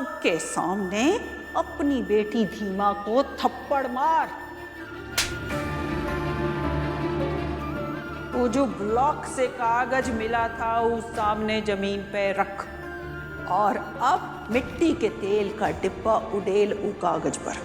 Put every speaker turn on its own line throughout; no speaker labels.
सबके सामने अपनी बेटी धीमा को थप्पड़ मार। वो जो ब्लॉक से कागज मिला था उस सामने जमीन पे रख, और अब मिट्टी के तेल का डिब्बा उड़ेल उ कागज पर।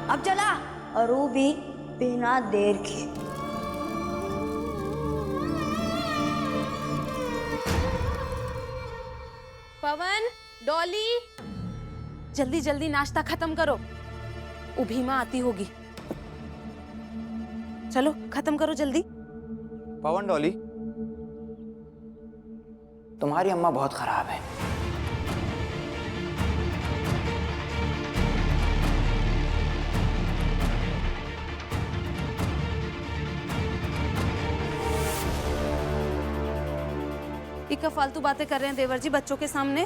अब चला। और वो भी बिना देर के।
पवन, डॉली, जल्दी जल्दी नाश्ता खत्म करो, भीमा आती होगी। चलो खत्म करो जल्दी।
पवन, डॉली, तुम्हारी अम्मा बहुत खराब है।
इक्का फालतू बातें कर रहे हैं देवर जी बच्चों के सामने।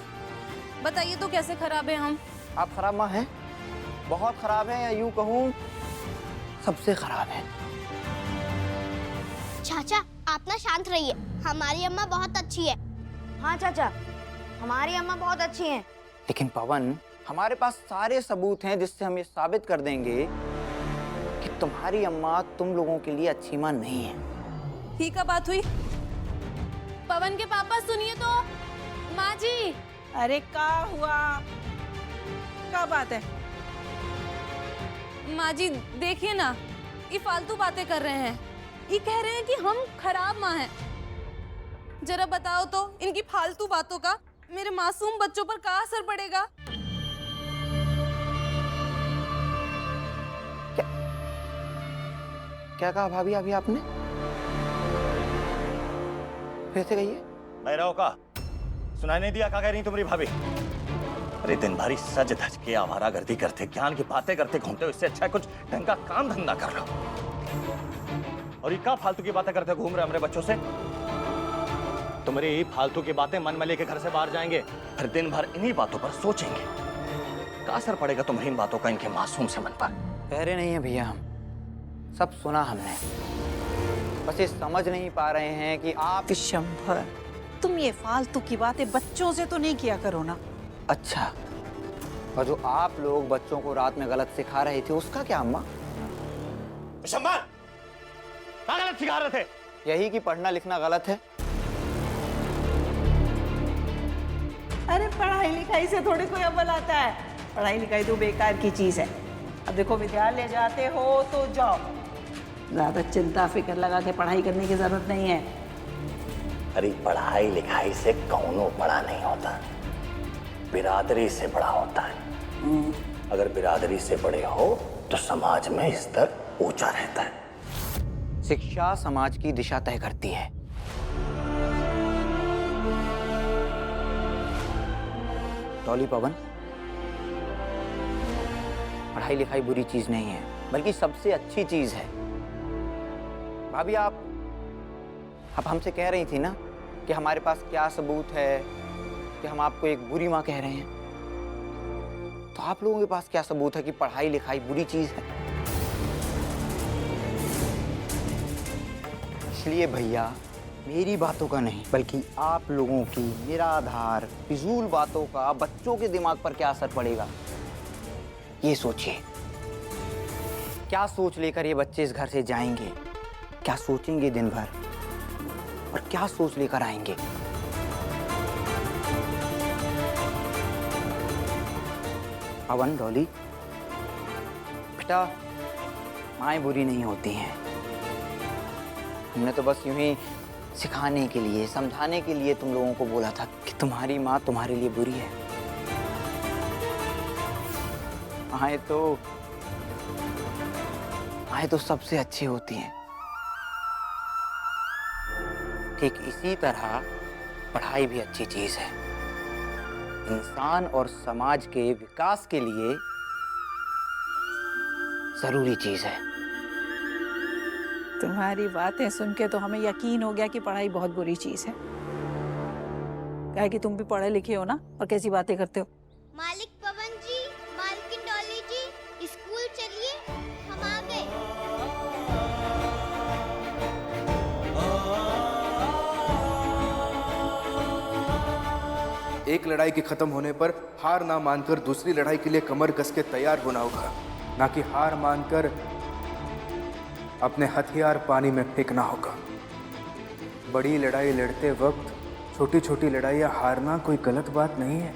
बताइए तो कैसे खराब है हम?
आप खराब माँ हैं? बहुत खराब है, या यूं कहूं सबसे खराब है।
चाचा आप ना शांत रहिए, हमारी अम्मा बहुत अच्छी है।
हाँ चाचा, हमारी अम्मा बहुत अच्छी हैं।
लेकिन पवन, हमारे पास सारे सबूत हैं जिससे हम ये साबित कर देंगे कि तुम्हारी अम्मा तुम लोगों के लिए अच्छी माँ नहीं है।
ठीक है बात हुई। पवन के पापा सुनिए तो। माँ जी।
अरे क्या हुआ, क्या बात है?
माँ जी देखिए ना, ये फालतू बातें कर रहे हैं। ये कह रहे हैं कि हम खराब माँ हैं। जरा बताओ तो इनकी फालतू बातों का मेरे मासूम बच्चों पर क्या असर पड़ेगा?
क्या कहा भाभी अभी आपने? फिर से कहिए।
मैराओ का सुनाई नहीं दिया? क्या कह रही तुम्हारी भाभी? अरे दिन भर सज धज के आवारागर्दी करते, ज्ञान की बातें करते घूमते हो, इससे अच्छा है कुछ ढंग का काम धंधा कर लो। और ये क्या फालतू की बातें करते घूम रहे हमारे बच्चों से? तुम्हारी फालतू की बातें मन में लेके घर से बाहर जाएंगे, फिर दिन भर इन्हीं बातों पर सोचेंगे। क्या असर पड़ेगा तुम्हारी इन बातों का इनके मासूम से मन पर?
कह रहे नहीं है भैया, हम सब सुना हमने, बस ये समझ नहीं पा रहे हैं कि आप।
विशंभर, तुम ये फालतू की बातें बच्चों से तो नहीं किया करो ना।
अच्छा, और जो आप लोग बच्चों को रात में गलत सिखा रहे थे उसका क्या अम्मा?
विशंभर, क्या गलत सिखा रहे थे?
यही कि पढ़ना लिखना गलत है।
अरे पढ़ाई लिखाई से थोड़ी कोई अव्वल आता है। पढ़ाई लिखाई तो बेकार की चीज है। अब देखो विद्यालय जाते हो तो जाओ, ज्यादा चिंता फिक्र लगा के पढ़ाई करने की जरूरत नहीं है।
अरे पढ़ाई लिखाई से कौनो बड़ा नहीं होता, बिरादरी से बड़ा होता है। अगर बिरादरी से बड़े हो तो समाज में स्तर ऊंचा रहता है।
शिक्षा समाज की दिशा तय करती है। डॉली, पवन, पढ़ाई लिखाई बुरी चीज नहीं है, बल्कि सबसे अच्छी चीज है। भाभी, आप हमसे कह रही थी ना कि हमारे पास क्या सबूत है कि हम आपको एक बुरी माँ कह रहे हैं। तो आप लोगों के पास क्या सबूत है कि पढ़ाई लिखाई बुरी चीज है? इसलिए भैया, मेरी बातों का नहीं बल्कि आप लोगों की निराधार फिजूल बातों का बच्चों के दिमाग पर क्या असर पड़ेगा, ये सोचिए। क्या सोच लेकर ये बच्चे इस घर से जाएंगे, क्या सोचेंगे दिन भर, और क्या सोच लेकर आएंगे? पवन, डॉली, बेटा, माएँ बुरी नहीं होती हैं। हमने तो बस यूं ही सिखाने के लिए, समझाने के लिए तुम लोगों को बोला था कि तुम्हारी माँ तुम्हारे लिए बुरी है। माएँ तो सबसे अच्छी होती हैं। ठीक इसी तरह पढ़ाई भी अच्छी चीज है। इंसान और समाज के विकास के लिए जरूरी चीज है।
तुम्हारी बातें सुन के तो हमें यकीन हो गया कि पढ़ाई बहुत बुरी चीज है। क्या है कि तुम भी पढ़े लिखे हो ना, और कैसी बातें करते हो।
मालिक पवन जी, मालकिन डॉली जी, स्कूल चलिए, हम आ गए।
एक लड़ाई के खत्म होने पर हार ना मानकर दूसरी लड़ाई के लिए कमर कस के तैयार होना होगा, ना कि हार मानकर अपने हथियार पानी में फेंकना होगा। बड़ी लड़ाई लड़ते वक्त छोटी छोटी लड़ाइयाँ हारना कोई गलत बात नहीं है।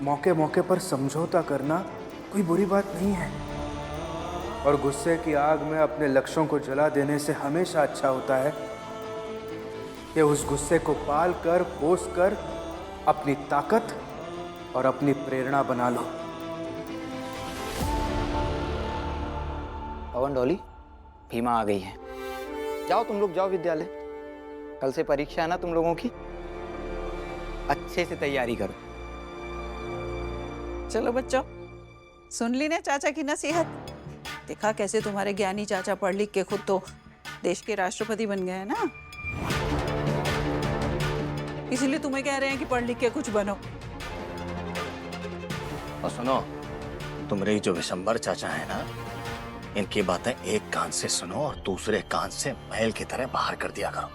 मौके मौके पर समझौता करना कोई बुरी बात नहीं है। और गुस्से की आग में अपने लक्ष्यों को जला देने से हमेशा अच्छा होता है कि उस गुस्से को पाल कर पोस कर अपनी ताकत और अपनी प्रेरणा बना लो।
पवन, डॉली, भीमा आ गई है। जाओ तुम लोग, जाओ विद्यालय। कल से परीक्षा है ना तुम लोगों की, अच्छे से तैयारी करो।
चलो बच्चों, सुन ली ना चाचा की नसीहत। देखा कैसे तुम्हारे ज्ञानी चाचा पढ़ लिख के खुद तो देश के राष्ट्रपति बन गए हैं ना। इसीलिए तुम्हें कह रहे हैं कि पढ़ लिख के कुछ बनो।
और सुनो, तुम्हारे जो विशंबर चाचा है ना, इनकी बातें एक कान से सुनो और दूसरे कान से महल की तरह बाहर कर दिया करो।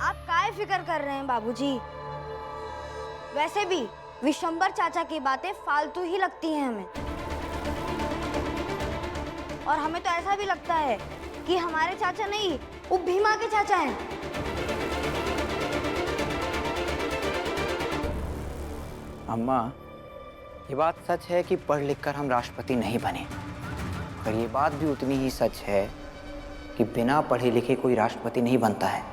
आप काहे फिक्र कर रहे हैं बाबूजी? वैसे भी विशंबर चाचा की बातें फालतू ही लगती हैं हमें। और हमें तो ऐसा भी लगता है कि हमारे चाचा नहीं, वो भीमा के चाचा हैं।
अम्मा, ये बात सच है कि पढ़ लिख कर हम राष्ट्रपति नहीं बने, पर ये बात भी उतनी ही सच है कि बिना पढ़े लिखे कोई राष्ट्रपति नहीं बनता है।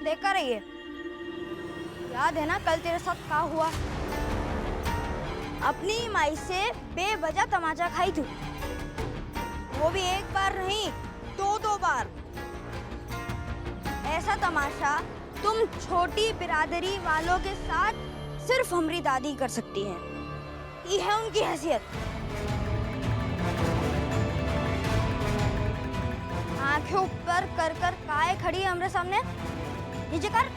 देखा रहिए, याद है ना कल तेरे साथ क्या हुआ? अपनी माई से बेवजह तमाचा खाई थी, वो भी एक बार नहीं, दो बार। ऐसा तमाशा तुम छोटी बिरादरी वालों के साथ सिर्फ हमारी दादी कर सकती है। ये है उनकी हैसियत। आंखें ऊपर कर कर काहे खड़ी है हमारे सामने? नीचे कर।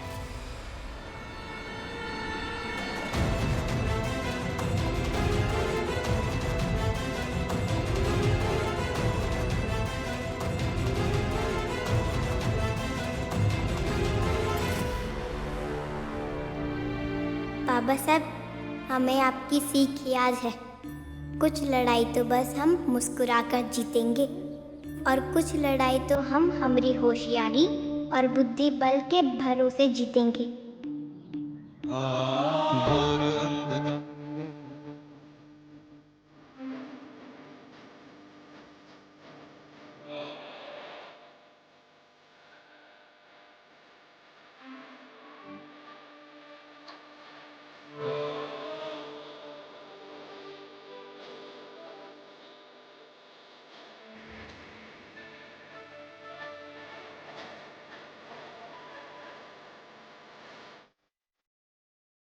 बाबा साहब, हमें आपकी सीख याद है। कुछ लड़ाई तो बस हम मुस्कुराकर जीतेंगे, और कुछ लड़ाई तो हम हमारी होशियारी और बुद्धि बल के भरोसे जीतेंगे।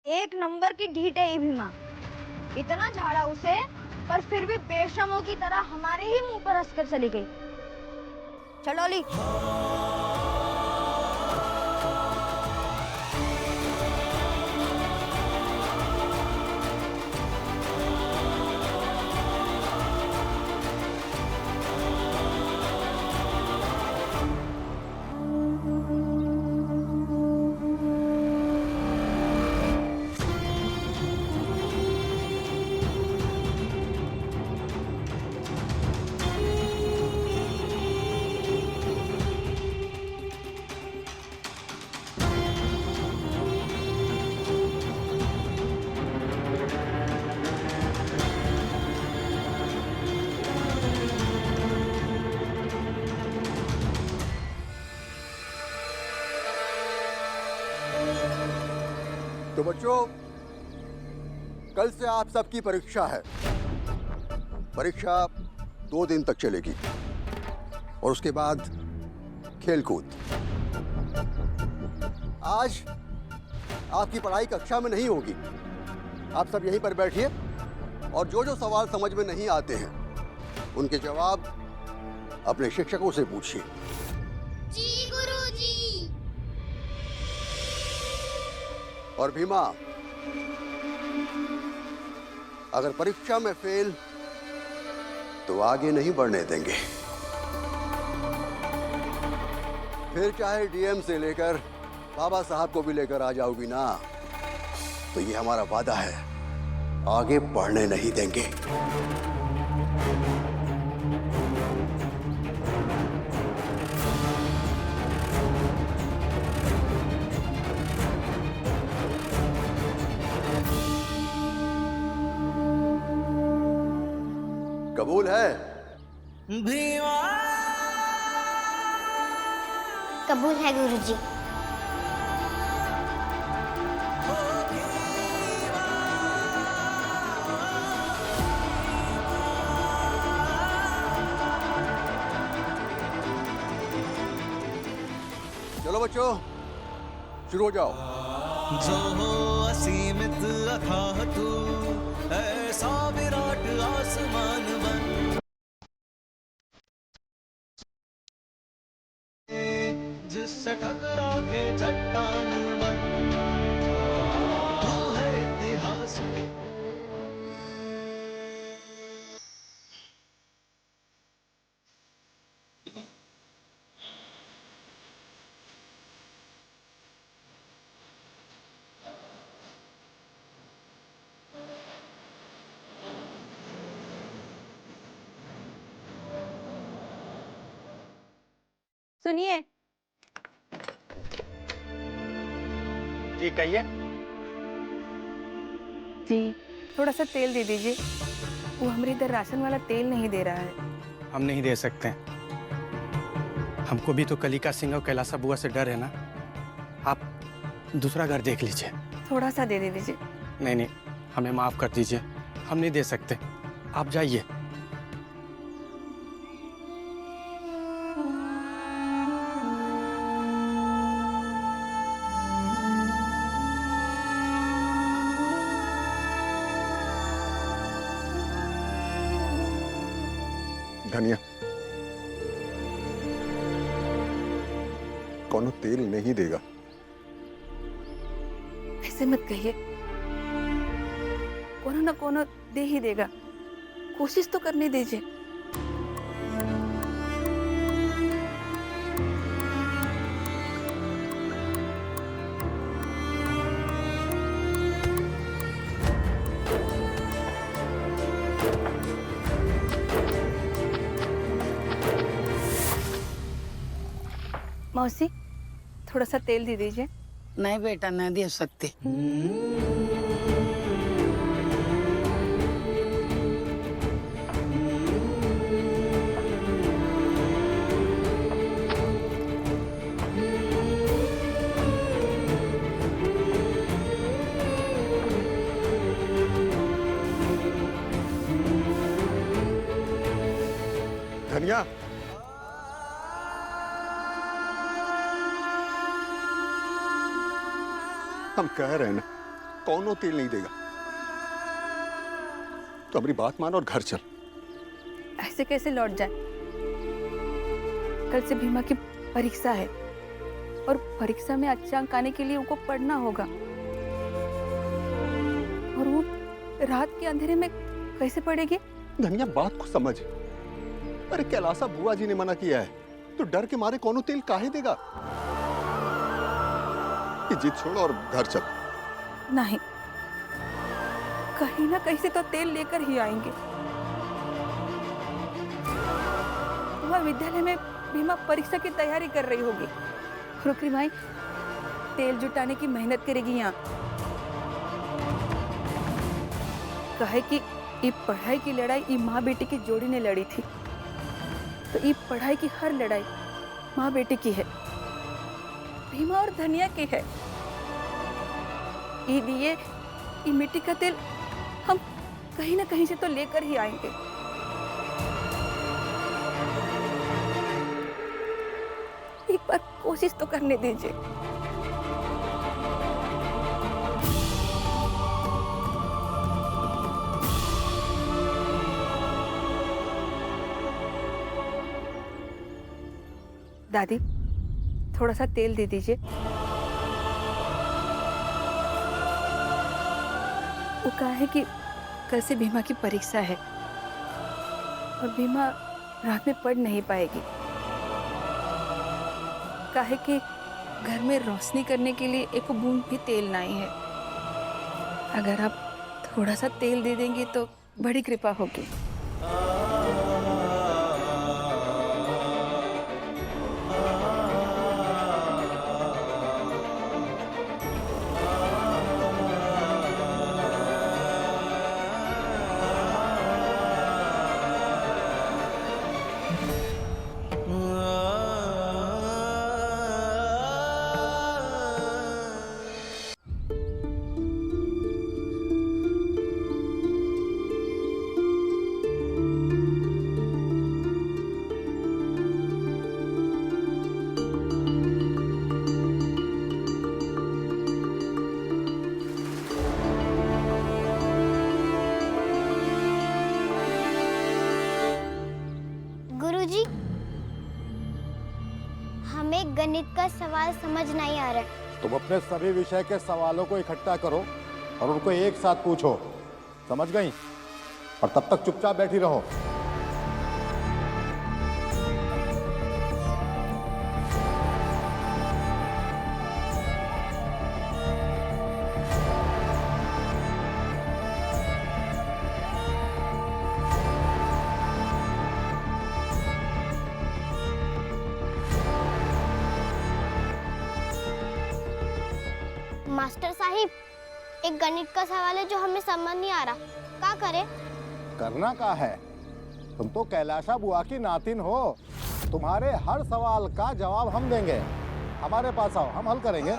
एक नंबर की ढीठ है ये भीमा। इतना झाड़ा उसे, पर फिर भी बेशर्मों की तरह हमारे ही मुंह पर हंसकर चली गई। चलो ली।
तो बच्चों, कल से आप सबकी परीक्षा है। परीक्षा 2 दिन तक चलेगी और उसके बाद खेलकूद। आज आपकी पढ़ाई कक्षा में नहीं होगी। आप सब यहीं पर बैठिए और जो जो सवाल समझ में नहीं आते हैं उनके जवाब अपने शिक्षकों से पूछिए।
जी गुरुजी।
और भीमा, अगर परीक्षा में फेल तो आगे नहीं बढ़ने देंगे। फिर चाहे डीएम से लेकर बाबा साहब को भी लेकर आ जाओगी ना, तो ये हमारा वादा है, आगे बढ़ने नहीं देंगे। कबूल है?
कबूल है गुरुजी।
चलो बच्चों, शुरू हो जाओ।
जो हो असीमित अथाह तू, ऐसा विराट आसमान बन, जिससे टकरा के चट्टान बन, तू है इतिहास।
सुनिए,
जी कहिए।
जी थोड़ा सा तेल दे दीजिए। वो हमारे इधर राशन वाला तेल नहीं दे रहा है।
हम नहीं दे सकते। हमको भी तो कलिका सिंह और कैलासा बुआ से डर है ना। आप दूसरा घर देख लीजिए।
थोड़ा सा दे दीजिए।
नहीं नहीं, हमें माफ कर दीजिए, हम नहीं दे सकते। आप जाइए।
धनिया, कौनो तेल नहीं देगा।
ऐसे मत कहिए, कोनो ना कोनो दे ही देगा। कोशिश तो करने दीजिए। मौसी, थोड़ा सा तेल दे दीजिए।
नहीं बेटा, नहीं दे सकते।
धनिया, हम कह रहे हैं ना, कौनो तेल नहीं देगा। तो हमारी बात मान और घर चल।
ऐसे कैसे लौट जाए? कल से भीमा की परीक्षा है और परीक्षा में अच्छे अंक आने के लिए उनको पढ़ना होगा। और वो रात के अंधेरे में कैसे पढ़ेगी?
धनिया, बात को समझ। अरे कैलासा बुआ जी ने मना किया है, तो डर के मारे कौनो तेल काहे देगा? ये जिद छोड़ और घर चल।
नहीं, कहीं ना कहीं से तो तेल लेकर ही आएंगे। वह विद्यालय में भीमा परीक्षा की तैयारी कर रही होगी। रुक्री माई तेल जुटाने की मेहनत करेगी यहाँ। कहे कि ये पढ़ाई की लड़ाई ये माँ बेटी की जोड़ी ने लड़ी थी, तो ये पढ़ाई की हर लड़ाई माँ बेटी की है, भीमा और धनिया की है। ये मिट्टी का तेल हम कहीं ना कहीं से तो लेकर ही आएंगे। एक बार कोशिश तो करने दीजिए। दादी, थोड़ा सा तेल दे दीजिए। वो कहा है कि कल से भीमा की परीक्षा है और भीमा रात में पढ़ नहीं पाएगी। कहा है कि घर में रोशनी करने के लिए एक बूंद भी तेल नहीं है। अगर आप थोड़ा सा तेल दे देंगे तो बड़ी कृपा होगी।
गुरुजी, हमें गणित का सवाल समझ नहीं आ रहा है।
तुम अपने सभी विषय के सवालों को इकट्ठा करो और उनको एक साथ पूछो, समझ गई? और तब तक चुपचाप बैठी रहो।
मास्टर साहिब, एक गणित का सवाल है जो हमें समझ नहीं आ रहा, क्या करें?
करना क्या है? तुम तो कैलाशा बुआ की नातिन हो। तुम्हारे हर सवाल का जवाब हम देंगे। हमारे पास आओ, हम हल करेंगे।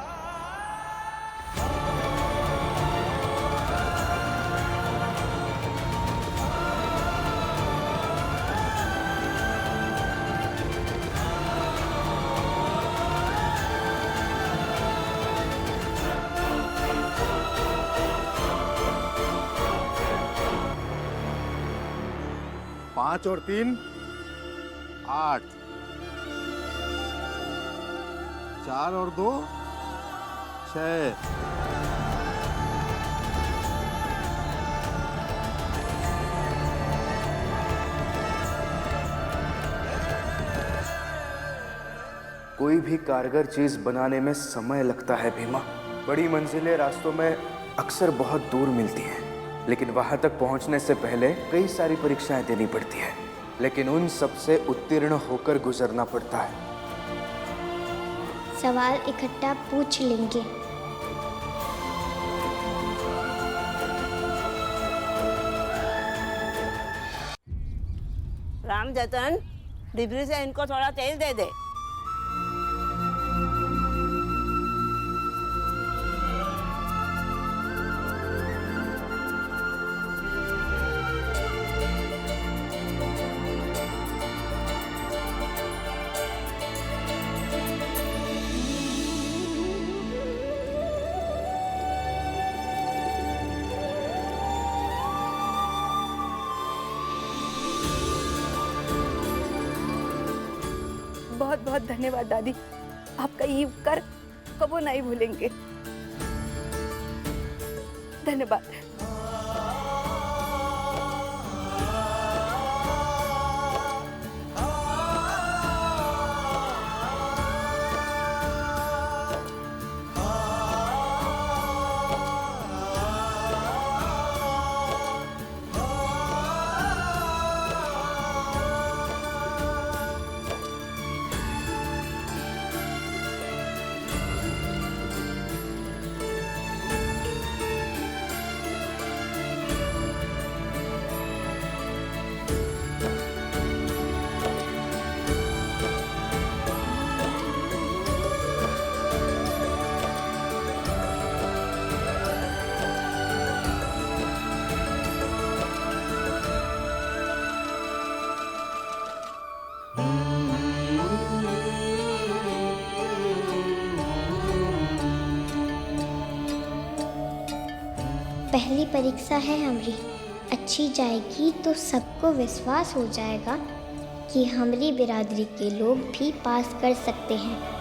पाँच और 3 8, 4 और 2 6।
कोई भी कारगर चीज बनाने में समय लगता है भीमा। बड़ी मंजिलें रास्तों में अक्सर बहुत दूर मिलती हैं, लेकिन वहां तक पहुंचने से पहले कई सारी परीक्षाएं देनी पड़ती है, लेकिन उन सब से उत्तीर्ण होकर गुजरना पड़ता है।
सवाल इकट्ठा पूछ लेंगे।
राम जतन, डिबरी से इनको थोड़ा तेल दे दे।
बहुत बहुत धन्यवाद दादी, आपका ये उपकार कबो नहीं भूलेंगे। धन्यवाद।
पहली परीक्षा है हमारी, अच्छी जाएगी तो सबको विश्वास हो जाएगा कि हमारी बिरादरी के लोग भी पास कर सकते हैं।